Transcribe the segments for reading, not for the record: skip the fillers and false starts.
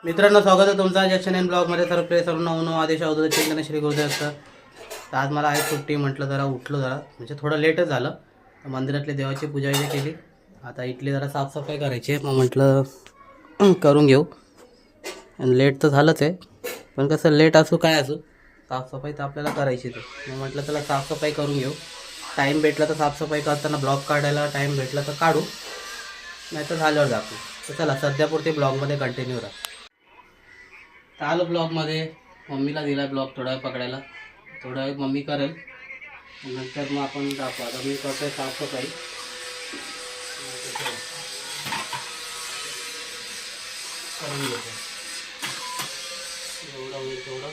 मित्रांनो, स्वागत आहे तुमचं आज एन ब्लॉगमध्ये. सर्व सर्व आदेश अवधूत चिंतन श्री गुरुदेव असतं. तर आज मला आहे सुट्टी, म्हटलं जरा उठलो, जरा म्हणजे थोडं लेटच झालं. मंदिरातली देवाची पूजा वगैरे केली. आता इथली जरा साफसफाई करायची आहे, मग म्हटलं करून घेऊ. आणि लेट तर झालंच आहे, पण कसं लेट असू काय असू, साफसफाई तर आपल्याला करायचीच आहे. मग म्हटलं चला साफसफाई करून घेऊ. टाईम भेटला तर साफसफाई करताना ब्लॉग काढायला टाईम भेटला तर काढू, नाही तर झाल्यावर जातो. तर चला सध्यापुरते ब्लॉगमध्ये कंटिन्यू राहा. आलो ब्लॉगमध्ये. मम्मीला दिला ब्लॉग थोडा वेळ पकडायला, थोडा वेळ मम्मी करेल, नंतर मग आपण दाखवू. आता मी करतोय साफसफाई. करून घेतो एवढं होईल तेवढं.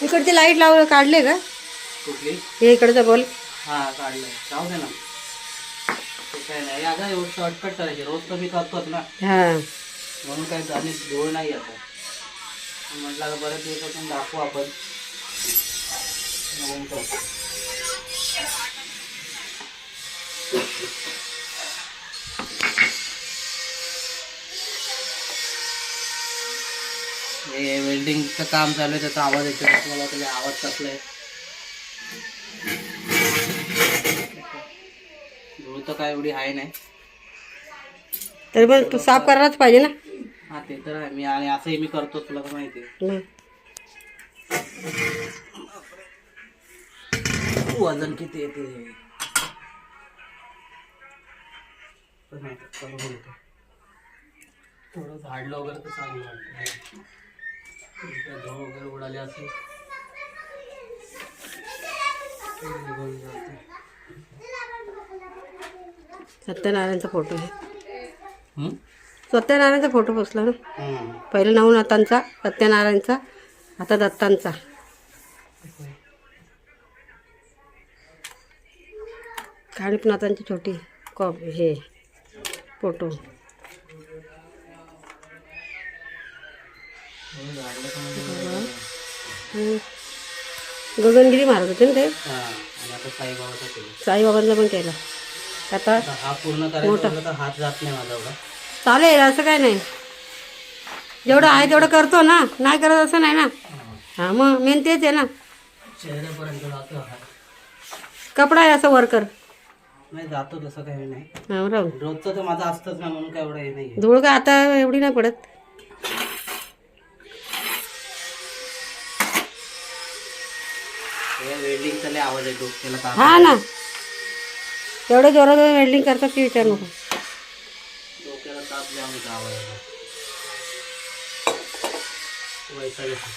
इकडची लाईट लावलं काढले का? कुठली? हे इकडचा बल्ब. हां काढलं, जाऊ दे ना. ते काय नाही, अगं एवढं शॉर्टकट करायचे, रोज तर मी करतोच ना, हां म्हणून काय आणि धूळ नाही येतं. म्हटलं आता बऱ्याच दिवसातून दाखवू आपण. हे वेल्डिंगचं काम चालू आहे, त्याचा आवाज येतो. मला त्याचा आवाज कसला आहे. धूळ तर काय एवढी आहे नाही, तरी पण तू साफ करायलाच पाहिजे ना. हा ते तर आहे. मी आणि असंही मी करतो, तुला तर माहिती आहे. वजन किती येते थोडं झाडलं वगैरे तर चांगलं वाटतं. धूळ वगैरे उडाली असेल निघून जाते. सत्यनारायणचा फोटो आहे. सत्यनारायणचा फोटो बसला ना. हम्म. पहिले नवनाथांचा, सत्यनारायणचा, आता दत्तांचा. काळीपनाथांची छोटी कॉप हे फोटो. गगनगिरी महाराज होते ना ते. हा, आणि आता साईबाबाचा केलं. साईबाबांचा पण केला. आता हा पूर्ण करायचा म्हटलं तर हात जात नाही माझा एवढा. चालेल, असं काय नाही. जेवढं आहे तेवढं करतो ना, नाही करत असं नाही ना. हां मग मेन तेच आहे ना. चेहऱ्यापर्यंत जातो हा. कपडा आहे असं वर्कर. नाही जातो तसं काही नाही. हां राहून रोजचं तर माझं असतंच ना, म्हणून काय एवढं हे नाही. धूळ का आता एवढी नाही पडत. वेल्डिंगचा लय आवाज येतो त्याला का. हा ना, एवढं जोरात वेल्डिंग करतात की विचार नको. डोक्याला ताप जाम होता आवाज येतो. वैताग येतो.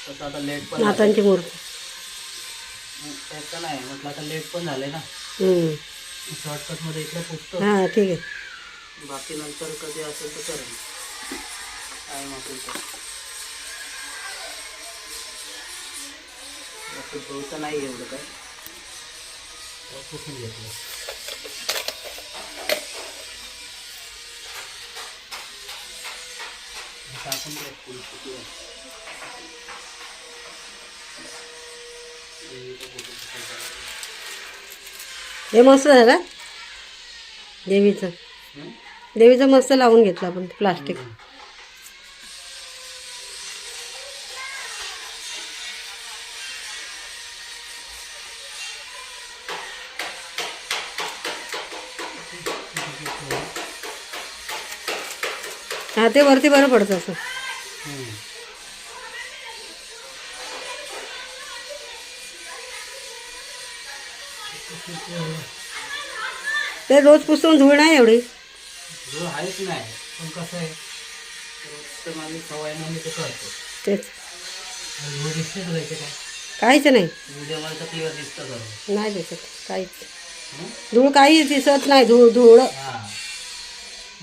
तसं आता लेट पण झालंय. नाथांची मूर्ती. त्याचं नाही म्हटलं, आता लेट पण झालंय ना. शॉर्टकट मध्ये इकडे पुसतो. हां ठीक आहे. बाकी नंतर कधी असेल तर करेन, टाईम असेल तर. बाकी धुळतं नाही एवढं काय, पुसून घेतलं. टाकून द्या फुल किती. हे मस्त झालं देवीचं. देवीचं मस्त लावून घेतलं आपण प्लास्टिक. हां ते वरती बरं पडतं असं. ते रोज पुसून धूळ नाही एवढी. धूळ आहेच नाही, पण कसं आहे रोजचं माझी सवय म्हणून मी ते करतो. तेच धूळ दिसते तुला इथे काय? काहीच नाही. व्हिडिओमध्ये तर क्लिअर दिसतं करून. नाही दिसत काहीच. धूळ काहीच दिसत नाही. धूळ हां,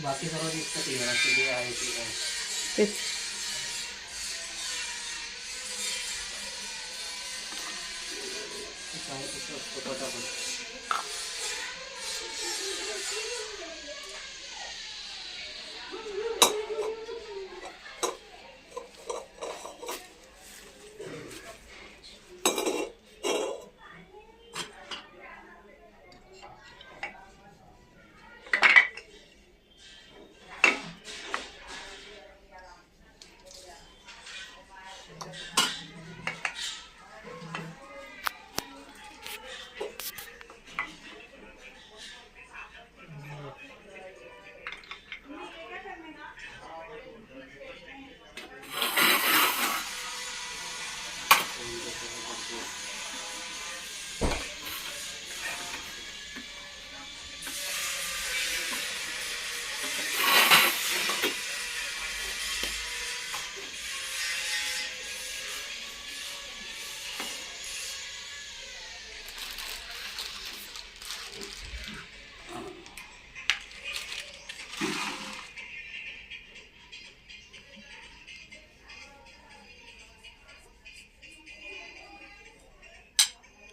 बाकी सर्व दिसतं क्लिअर. असं जे आहे ते काय तेच. काय तसं असतं पटापट.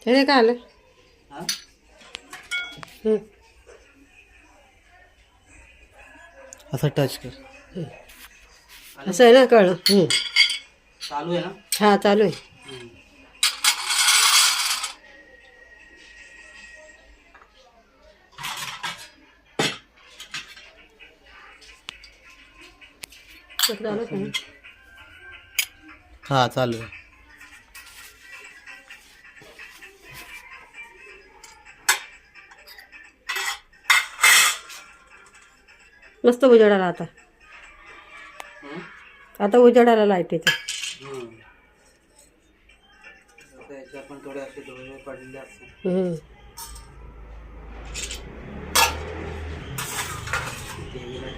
हे काय आलं? हा हं. असं टच कर. असं आहे ना, कळलं. चालू आहे ना. हा चालू आहे. चालू आहे ना? हा चालू आहे. मस्त उजेडाला आता. आता उजेडाला लाईटीचा. याच्या पण थोडे असे धुळे पडलेले असतात. देवीला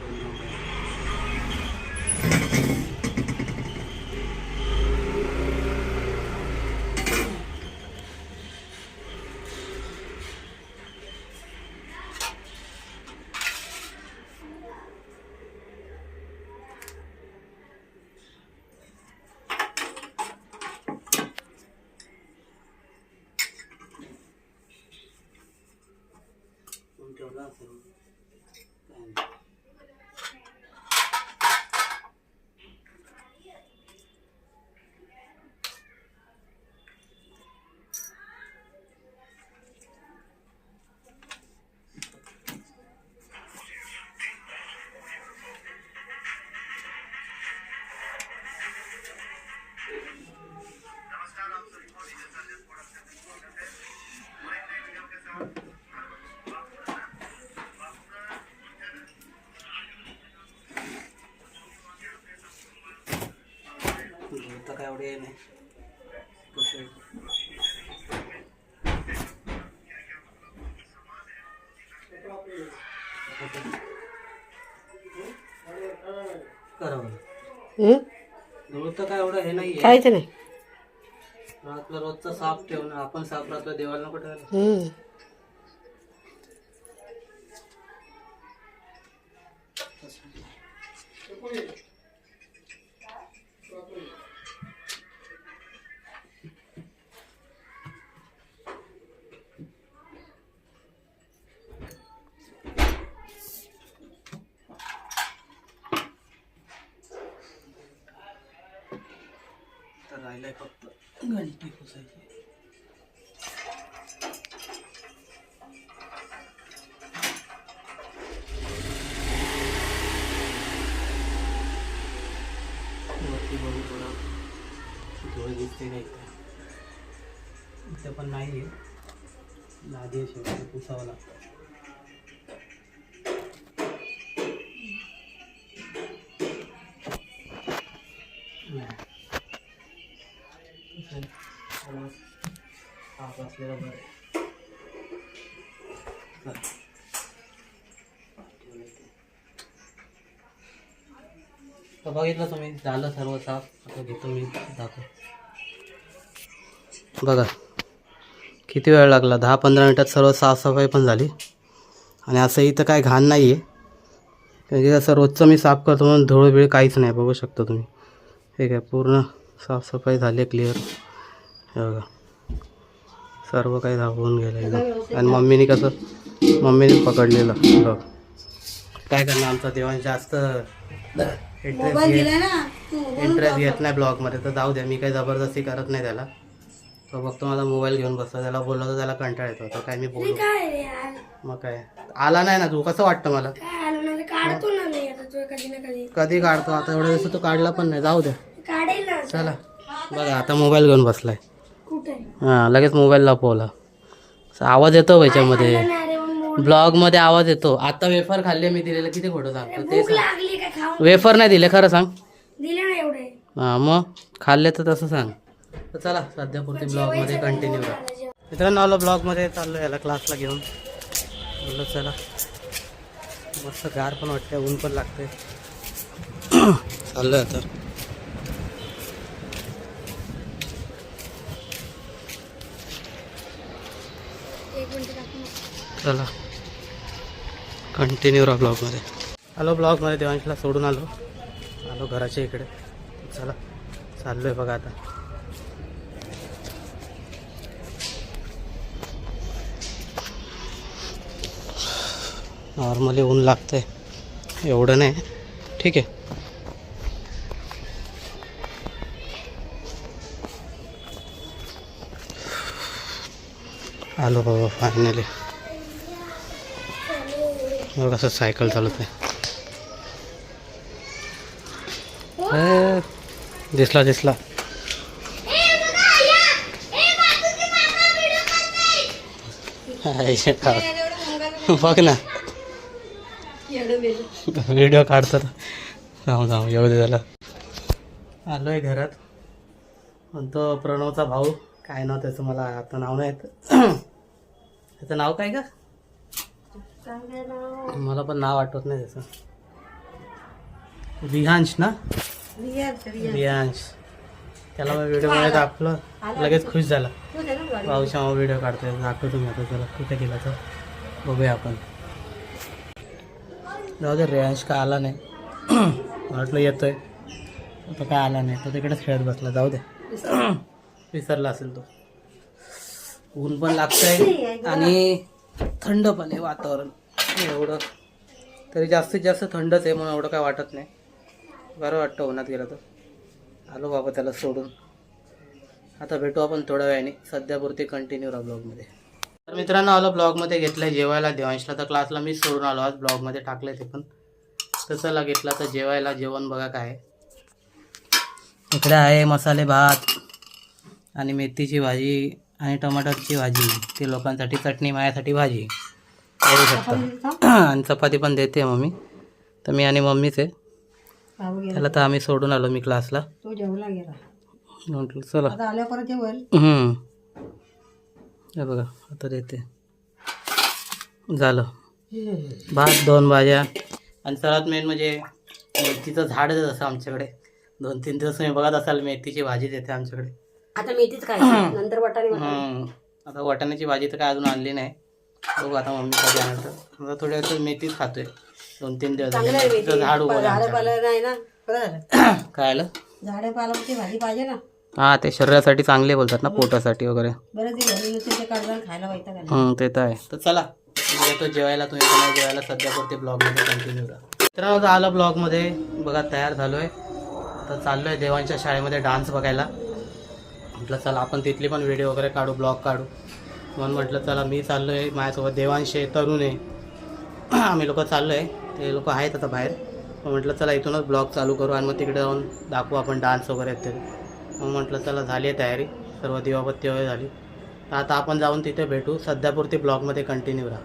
ठेवून ठेवला असेल. तर काय एवढे नाही. धूळ तर काय एवढं हे नाही. काहीच नाही. आपलं रोजचं साफ ठेवणं, आपण साफ राहतो, देवाला नको ठेवायला. तर राहिलंय फक्त घंटी पुसायची. वरती बघू थोडं धूळ दिसते का इथे. इथे पण नाही आहे. लादी आहे शेवटी पुसावं लागतं. साफ असलेलं बरं आहे. तर बघितलं तुम्ही, झालं सर्व साफ. आता घेतो मी दाखव. बघा किती वेळ लागला. 10-15 मिनटात सर्व साफसफाई पण झाली. आणि असं इथं काय घाण नाही आहे, म्हणजे असं रोजचं मी साफ करतो म्हणून धूळ बिळ काहीच नाही. बघू शकता तुम्ही. ठीक आहे, पूर्ण साफसफाई झाली क्लिअर. हे बघा सर्व काही होऊन गेलं एकदम. आणि मम्मीने पकडलेलं बघ. काय करणार, आमचा देवांश जास्त इंटरेस्ट घेत नाही ब्लॉगमध्ये. तर जाऊ द्या, मी काही जबरदस्ती करत नाही त्याला. तो बघतो माझा मोबाईल घेऊन बसतो. त्याला बोललो तर त्याला कंटाळा येतो. तर काय मी बोलू मग काय. आला नाही ना तू, कसं वाटतं मला. कधी काढतो, आता एवढ्या दिवस तो काढला पण नाही. जाऊ द्या, चला. बघा आता मोबाईल घेऊन बसलाय. हां, लगेच मोबाईल लपवला. आवाज येतो ह्याच्यामध्ये, ब्लॉगमध्ये आवाज येतो. आता वेफर खाल्ले मी दिलेलं, किती खोटं सांगतो ते सांग. वेफर नाही दिले, खरं सांग. हां मग खाल्ले तर तसं सांग. तर चला सध्यापुरती ब्लॉगमध्ये कंटिन्यू करा. मित्रांनो आलो ब्लॉगमध्ये, चाललो याला क्लासला घेऊन. बोललो चला, मस्त गार पण वाटते, ऊन पण लागते. चाललो आता. चला कंटिन्यू राहा ब्लॉगमध्ये. आलो ब्लॉगमध्ये, देवांशला सोडून आलो घराच्या इकडे. चला चाललो आहे बघा आता. नॉर्मली ऊन लागतंय, एवढं नाही, ठीक आहे. आलो बाबा फायनली. कसं सायकल चालवत आहे. दिसला दिसला. बघ ना व्हिडिओ काढतात. जाऊ जाऊ येऊ दे त्याला. आलो आहे घरात. म्हणतो प्रणवचा भाऊ, काय नाव त्याचं मला आता नाव नाही येत. त्याचं नाव काय का, मला पण नाव आठवत नाही त्याचं. रियांश ना, रियांश. त्याला मग व्हिडिओमध्ये दाखवलं, लगेच खुश झाला. भाऊच्या व्हिडिओ काढतोय, दाखवतो मी आता त्याला कुठे गेला तर बघूया आपण. जाऊ दे, रियांश काय आला नाही. म्हटलं येतोय, तो काय आला नाही, तो तिकडेच खेळत बसला. जाऊ दे, विसरला असेल तो. ऊन पण लागतंय आणि थंड पण आहे वातावरण. एवढं तरी जास्तीत जास्त थंडच आहे, म्हणून एवढं काय वाटत नाही. बरं वाटतं उन्हात गेलं तर. आलो बाबा त्याला सोडून. आता भेटू आपण थोड्या वेळाने. सध्यापुरती कंटिन्यू राहा ब्लॉगमध्ये. तर मित्रांनो, आलो ब्लॉगमध्ये घेतलं आहे जेवायला. देवांशला तर क्लासला मीच सोडून आलो आज. ब्लॉगमध्ये टाकलं ते पण. तर चला घेतला तर जेवायला. जेवण बघा काय आहे. इकडे आहे मसाले भात आणि मेथीची भाजी आणि टमाटरची भाजी. ते लोकांसाठी चटणी, माझ्यासाठी भाजी करू शकता. आणि चपाती पण देते मम्मी. तर मी आणि मम्मीच आहे. त्याला तर आम्ही सोडून आलो मी क्लासला. तो जेवला गेला, म्हटलं चला आता आल्या परत जेवल. हे बघा आता देते. झालं भात, 2 भाज्या आणि सर्वात मेन म्हणजे मेथीचं झाड आहे जसं आमच्याकडे. 2-3 दिवस तुम्ही बघत असाल मेथीची भाजी देते आमच्याकडे. आता मेथीच काय नंतर वाटाणे. आता वाटाण्याची भाजी तर काय अजून आणली नाही. बघू आता मम्मी कधी आणतं. आता थोड्या वेळ मेथीच खातोय. 2-3 दिवस झाड उगवलं नाही ना. काय आलं, झाडे पालाची भाजी पाहिजे ना. हा ते शरीरासाठी चांगले बोलतात ना, पोटासाठी वगैरे. बरं ते घरी नुसते ते काढून खायला पाहिजे. ते तर आहे. तर चला येतो जेवायला. तुम्ही पण जेवायला. सध्यापुरते ब्लॉगमध्ये कंटिन्यू राहा. तर आता आलं ब्लॉगमध्ये. बघा तयार झालो आहे. आता चाललो आहे देवांच्या शाळेमध्ये डान्स बघायला. म्हटलं चला आपण तिथली पण व्हिडिओ वगैरे काढू, ब्लॉग काढू. म्हणून म्हटलं चला मी चाललो आहे, माझ्यासोबत देवांश आहे, तरुण आहे. आम्ही लोक चाललो आहे. ते लोक आहेत आता बाहेर. मग म्हटलं चला इथूनच ब्लॉग चालू करू आणि मग तिकडे जाऊन दाखवू आपण डान्स वगैरे आहेत ते. मग म्हटलं चला झाली आहे तयारी, सर्व दिवाबत्ती वगैरे झाली. तर आता आपण जाऊन तिथे भेटू. सध्यापुरती ब्लॉगमध्ये कंटिन्यू राहा.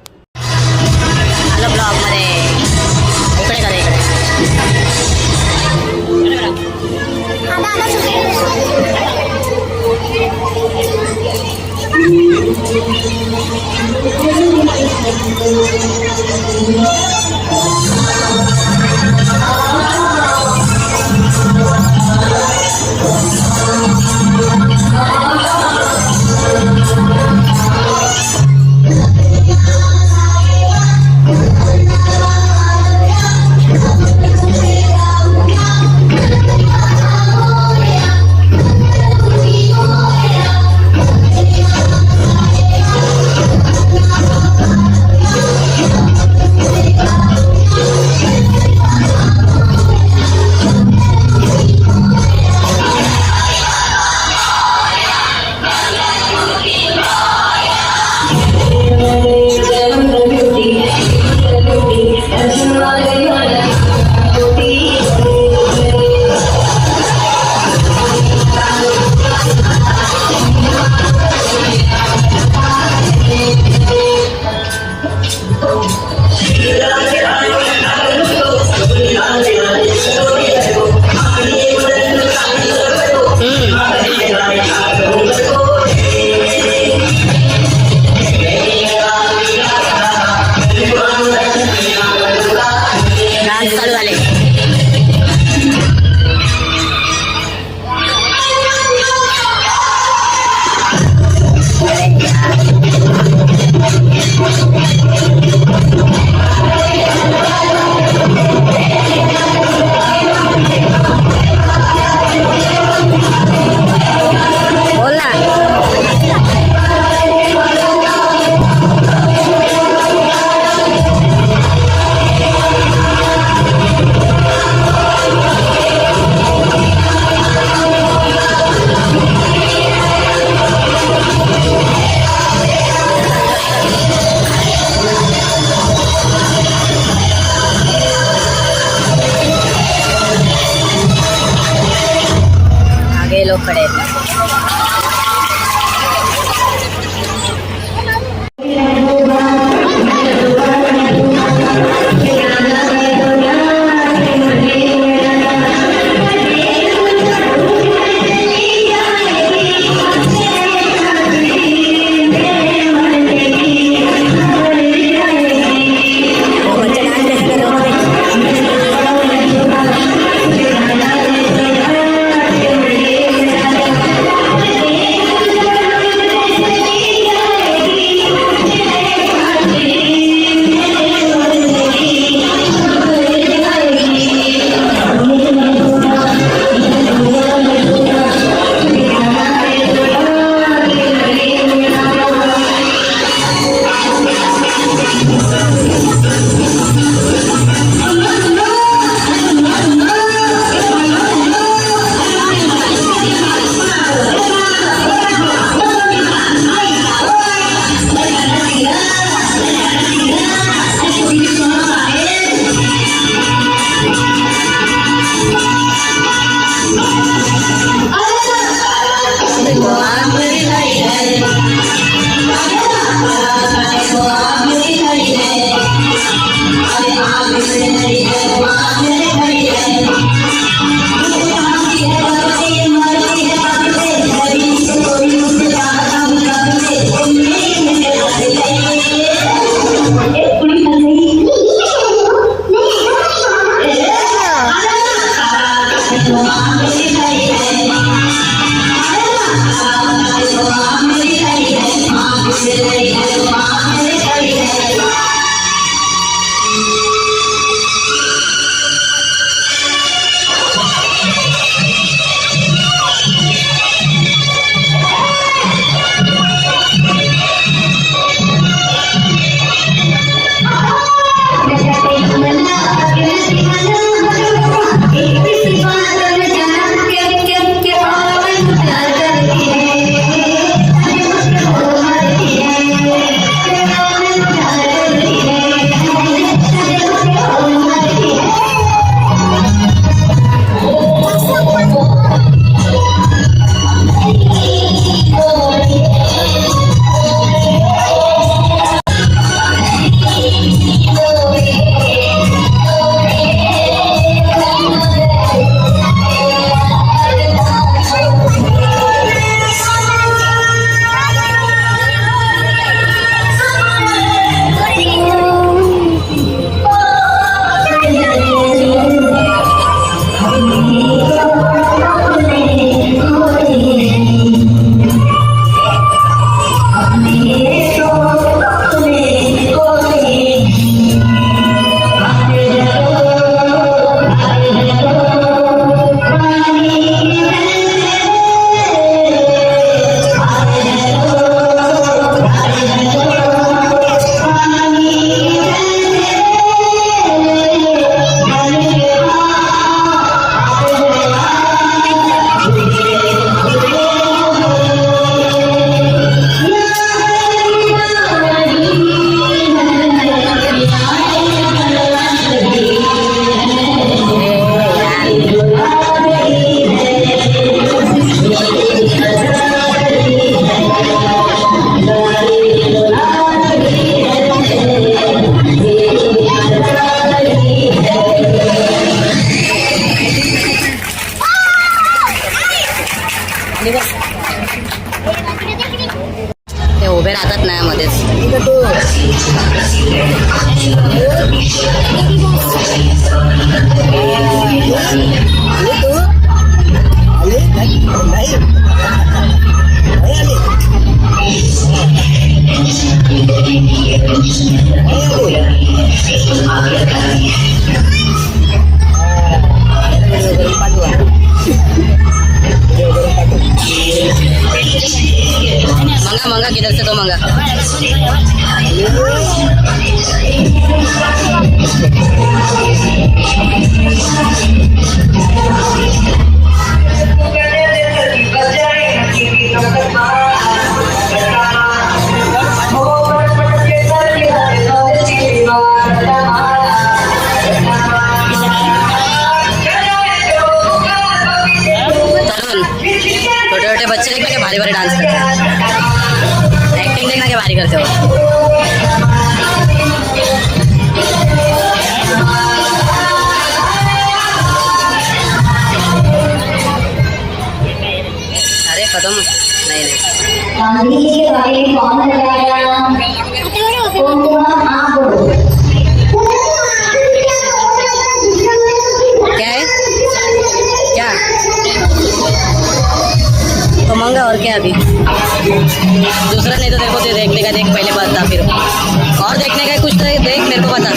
ते उभे राहतात ना मध्येच. मंगा मंगा किधर से तो मंगा. छोटे छोटे बच्चे देखने के भारी भारी डांस करते हैं. एक्टिंग देखना के भारी करते हो. अरे खत्म नहीं क्या है क्या तो मंगा और क्या अभी दूसरा नहीं तो देखो देखने का देख पहले बता फिर और देखने का कुछ तो देख मेरे को बता.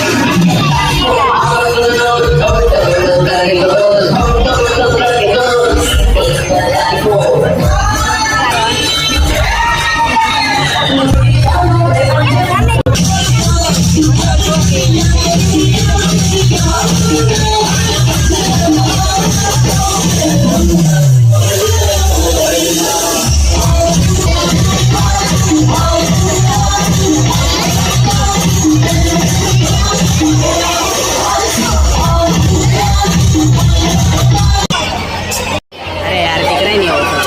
अरे यार दिख रहा ही नहीं होता.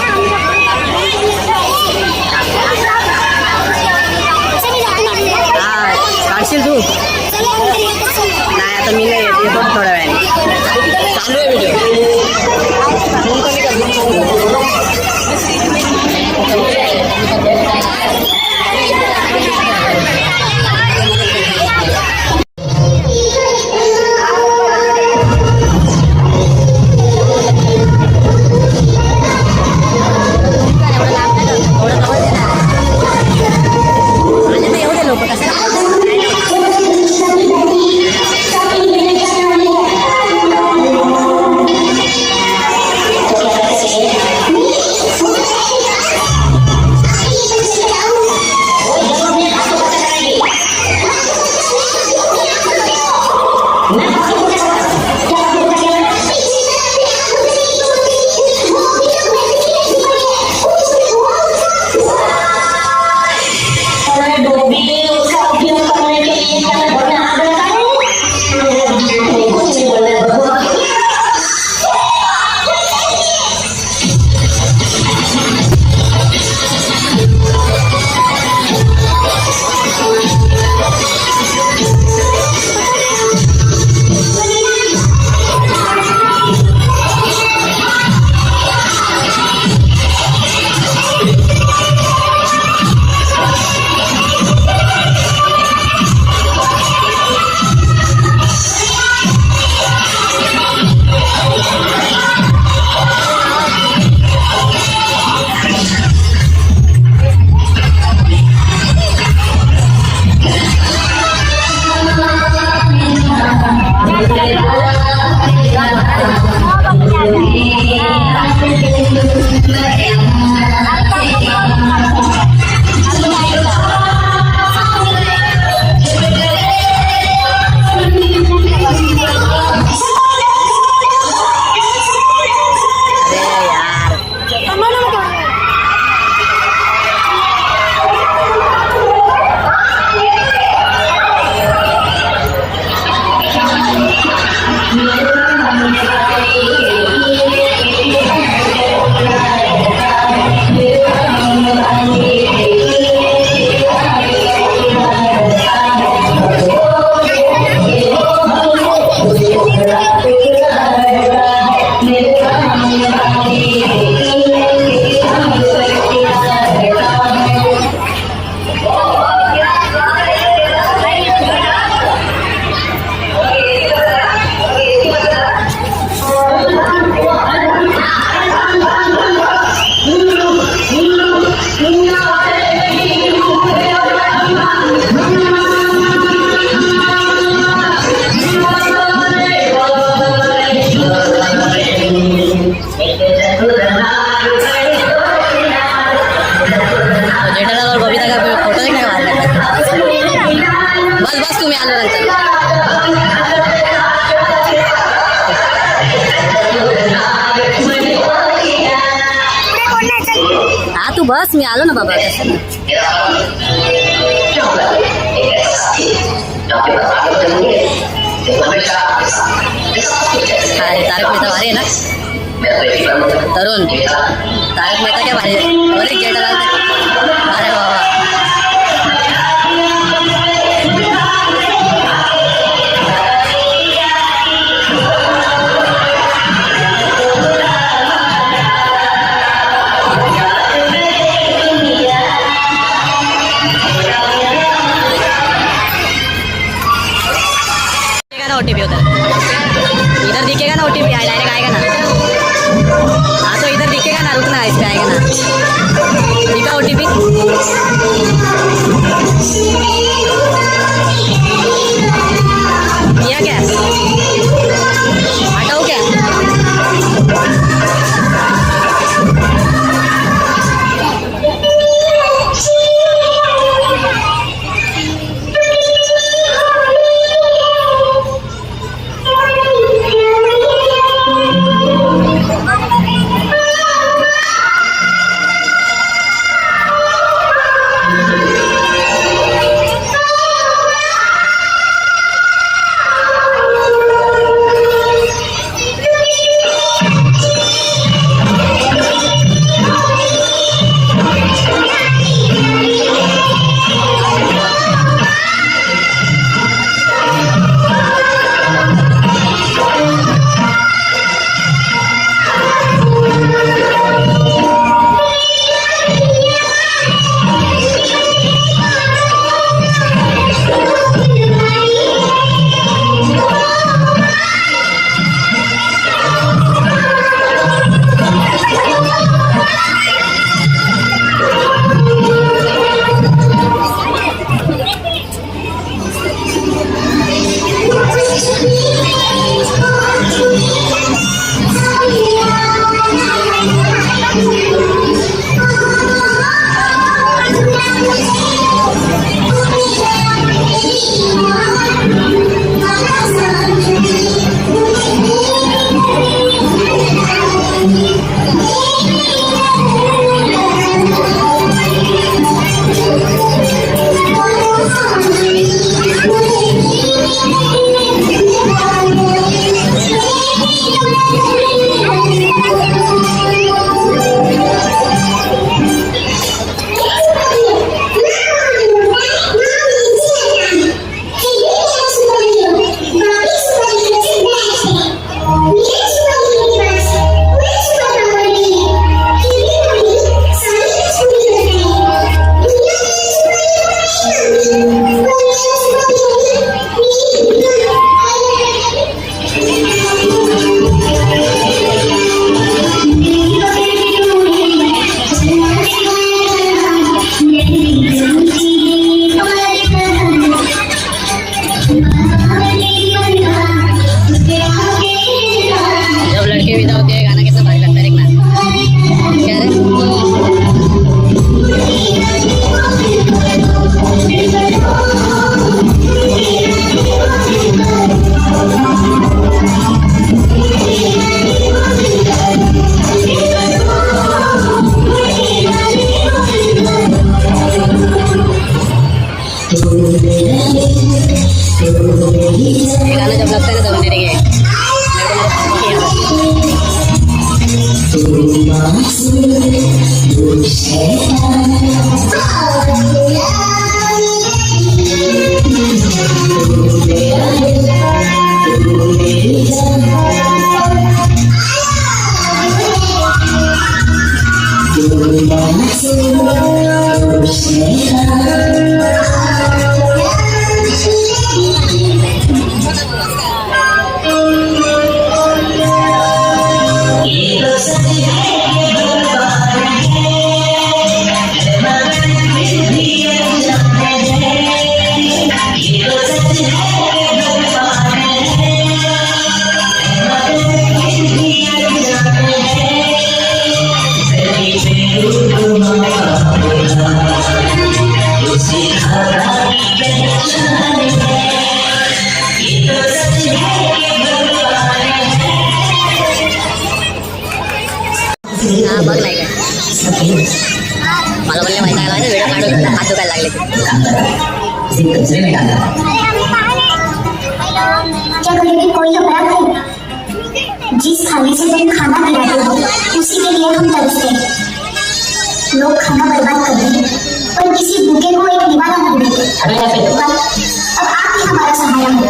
बस बस तुम्ही आलो नंतर हा तू बस मी आलो ना बाबा अरे तारक मेहता भारी आहे ना तरुण तारक मेहता क्या भारी आहे बरे जेठालाल अरे बाबा ओटीपी होता इधर दिखेगा ना ओटीपी डायरेक्ट आएगा ना हाँ तो इधर दिखेगा ना रुकना इस पे आएगा ना दिखा ओटीपी किया क्या हटाओ क्या गाना जब लगता है ना तब मेरे शिकवायला लागले इसे कचरे में डाला। क्या कभी भी कोई अपराध है? जिस थाली से तुम खाना खिलाते हो उसी के लिए हम तरसते हैं। लोग खाना बर्बाद कर दें पर किसी भूखे को एक निवाला न देते। अब आप ही हमारा सहारा हो।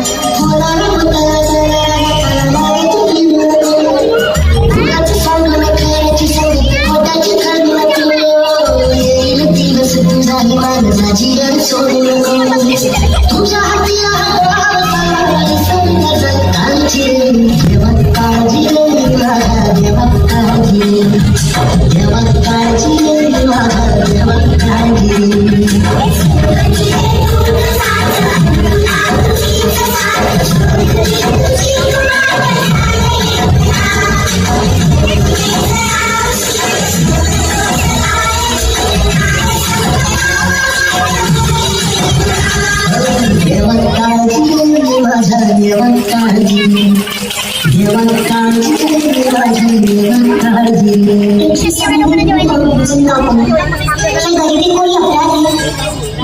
गरीबी कोई अपराध है?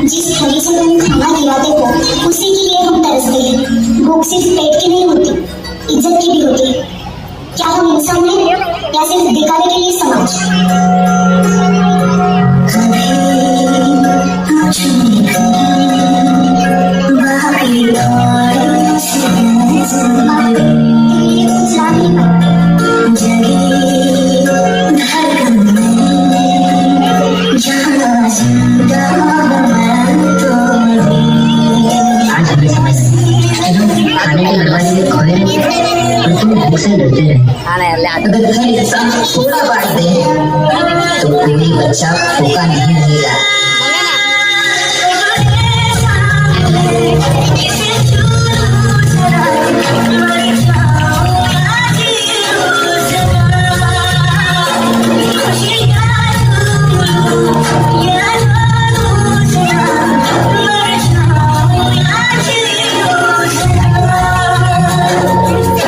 जिस थाली से तुम खाना खिलाते हो उसी के लिए हम तरसते हैं। भूख सिर्फ पेट की नहीं होती, इज्जत की भी होती है। क्या हम इंसान हैं या सिर्फ दिखावे के लिए समाज? आज हमें समझ खाने के दरवाजे में खोले और तुम भूख से डरते रहे। हा ना यार अगर घर इंसान थोड़ा बांट दे तो कोई बच्चा भूखा नहीं रहेगा।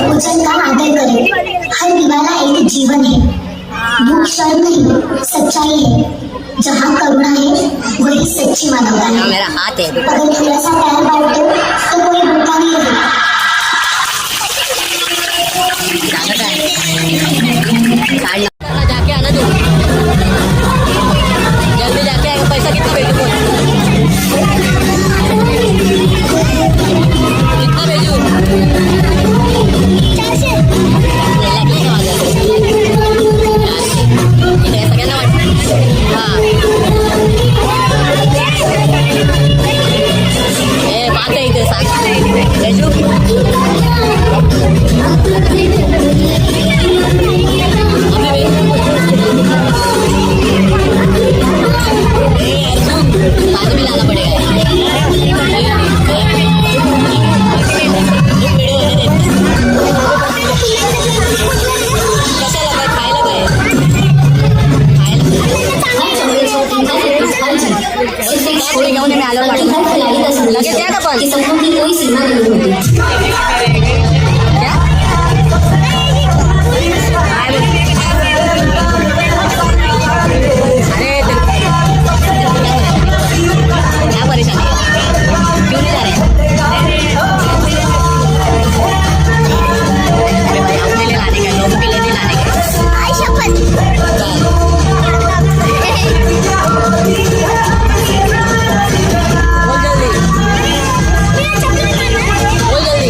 भोजन का आदर करें। हर निवाला एक जीवन है। भूख शर्म नहीं सच्चाई है। जहाँ करुणा है वही सच्ची मानवता है। मेरा हाथ है अगर थोड़ा सा प्यार बांट दो तो कोई भूखा नहीं रहेगा। जाके आना तू जल्दी जाके आएगा। पैसा कितना भेजू बोल कितना भेजू सगळ्यांना वाटतं हा ए पाच आहे इथे सांग भेजू बाद में लाना पड़ेगा कशाला काय खायला काय थोडी घेऊन मी आलो पाठवून लगेच द्या का पण क्या? अरे क्या परेशानी है क्यों नहीं जा रहे अपने लिए लाने का लोगों के लिए नहीं लाने का बोल जल्दी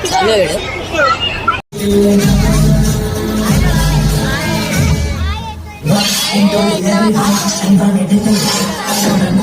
चालू आहे व्हिडिओ. Don't